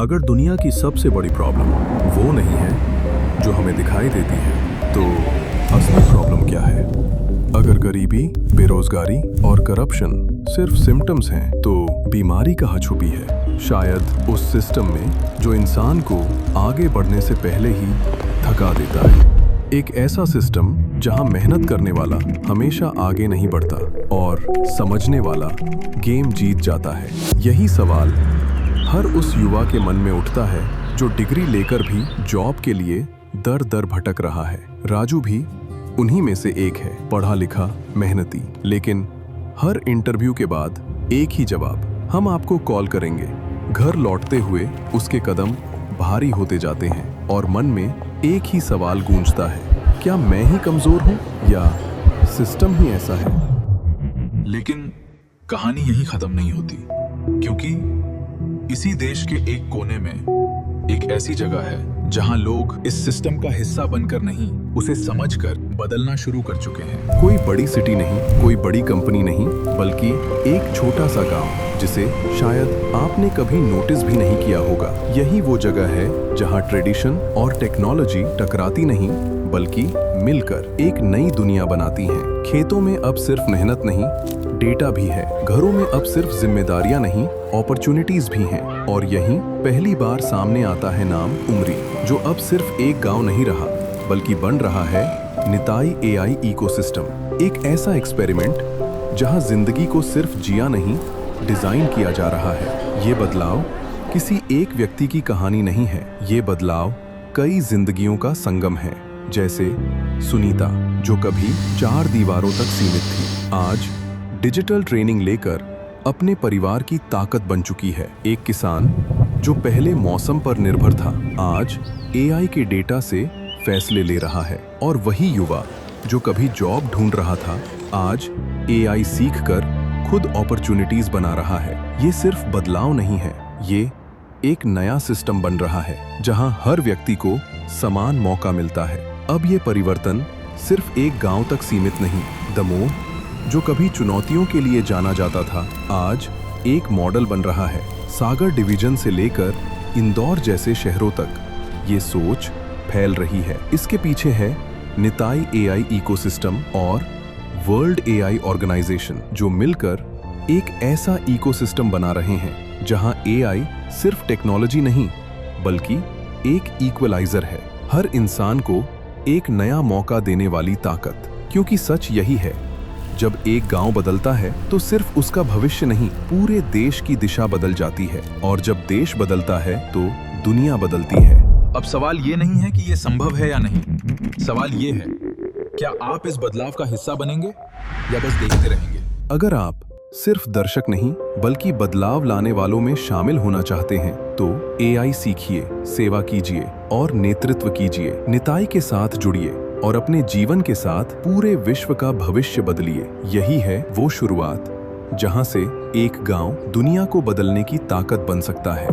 अगर दुनिया की सबसे बड़ी प्रॉब्लम वो नहीं है जो हमें दिखाई देती है, तो असली प्रॉब्लम क्या है? अगर गरीबी, बेरोजगारी और करप्शन सिर्फ सिम्टम्स हैं, तो बीमारी कहाँ छुपी है? शायद उस सिस्टम में जो इंसान को आगे बढ़ने से पहले ही थका देता है। एक ऐसा सिस्टम जहां मेहनत करने वाला हमेशा आगे नहीं बढ़ता और समझने वाला गेम जीत जाता है। यही सवाल हर उस युवा के मन में उठता है जो डिग्री लेकर भी जॉब के लिए दर दर भटक रहा है। राजू भी उन्हीं में से एक है, पढ़ा लिखा, मेहनती, लेकिन हर इंटरव्यू के बाद एक ही जवाब, हम आपको कॉल करेंगे। घर लौटते हुए उसके कदम भारी होते जाते हैं और मन में एक ही सवाल गूंजता है, क्या मैं ही कमजोर हूं या सिस्टम ही ऐसा है? लेकिन कहानी यहीं खत्म नहीं होती, क्योंकि इसी देश के एक कोने में एक ऐसी जगह है जहां लोग इस सिस्टम का हिस्सा बनकर नहीं, उसे समझकर बदलना शुरू कर चुके हैं। कोई बड़ी सिटी नहीं, कोई बड़ी कंपनी नहीं, बल्कि एक छोटा सा गांव जिसे शायद आपने कभी नोटिस भी नहीं किया होगा। यही वो जगह है जहां ट्रेडिशन और टेक्नोलॉजी टकराती नहीं, बल्कि मिलकर एक नई दुनिया बनाती हैं। खेतों में अब सिर्फ मेहनत नहीं, डेटा भी है। घरों में अब सिर्फ जिम्मेदारियां नहीं, अपॉर्चुनिटीज भी हैं। और यहीं पहली बार सामने आता है नाम उमरी, जो अब सिर्फ एक गांव नहीं रहा, बल्कि बन रहा है निताई एआई इकोसिस्टम। एक ऐसा एक्सपेरिमेंट जहां जिंदगी को सिर्फ जिया नहीं, डिजाइन किया जा रहा है। ये बदलाव किसी एक व्यक्ति की कहानी नहीं है, ये बदलाव कई जिंदगियों का संगम है। जैसे सुनीता, जो कभी 4 दीवारों तक सीमित थी, आज डिजिटल ट्रेनिंग लेकर अपने परिवार की ताकत बन चुकी है। एक किसान जो पहले मौसम पर निर्भर था, आज एआई के डेटा से फैसले ले रहा है। और वही युवा जो कभी जॉब ढूंढ रहा था, आज एआई सीखकर खुद अपॉर्चुनिटीज बना रहा है। ये सिर्फ बदलाव नहीं है, ये एक नया सिस्टम बन रहा है जहां हर व्यक्ति को समान मौका मिलता है। अब ये परिवर्तन सिर्फ एक गांव तक सीमित नहीं। दमोह, जो कभी चुनौतियों के लिए जाना जाता था, आज एक मॉडल बन रहा है। सागर डिवीजन से लेकर इंदौर जैसे शहरों तक ये सोच फैल रही है। इसके पीछे है निताई एआई इकोसिस्टम और वर्ल्ड एआई ऑर्गेनाइजेशन, जो मिलकर एक ऐसा इकोसिस्टम बना रहे हैं जहां एआई सिर्फ टेक्नोलॉजी नहीं, बल्कि एक इक्वलाइजर है, हर इंसान को एक नया मौका देने वाली ताकत। क्योंकि सच यही है, जब एक गांव बदलता है तो सिर्फ उसका भविष्य नहीं, पूरे देश की दिशा बदल जाती है। और जब देश बदलता है तो दुनिया बदलती है। अब सवाल ये नहीं है कि ये संभव है या नहीं, सवाल ये है, क्या आप इस बदलाव का हिस्सा बनेंगे या बस देखते रहेंगे? अगर आप सिर्फ दर्शक नहीं, बल्कि बदलाव लाने वालों में शामिल होना चाहते हैं, तो एआई सीखिए, सेवा कीजिए और नेतृत्व कीजिए। निताई के साथ जुड़िए और अपने जीवन के साथ पूरे विश्व का भविष्य बदलिए। यही है वो शुरुआत जहां से एक गांव दुनिया को बदलने की ताकत बन सकता है।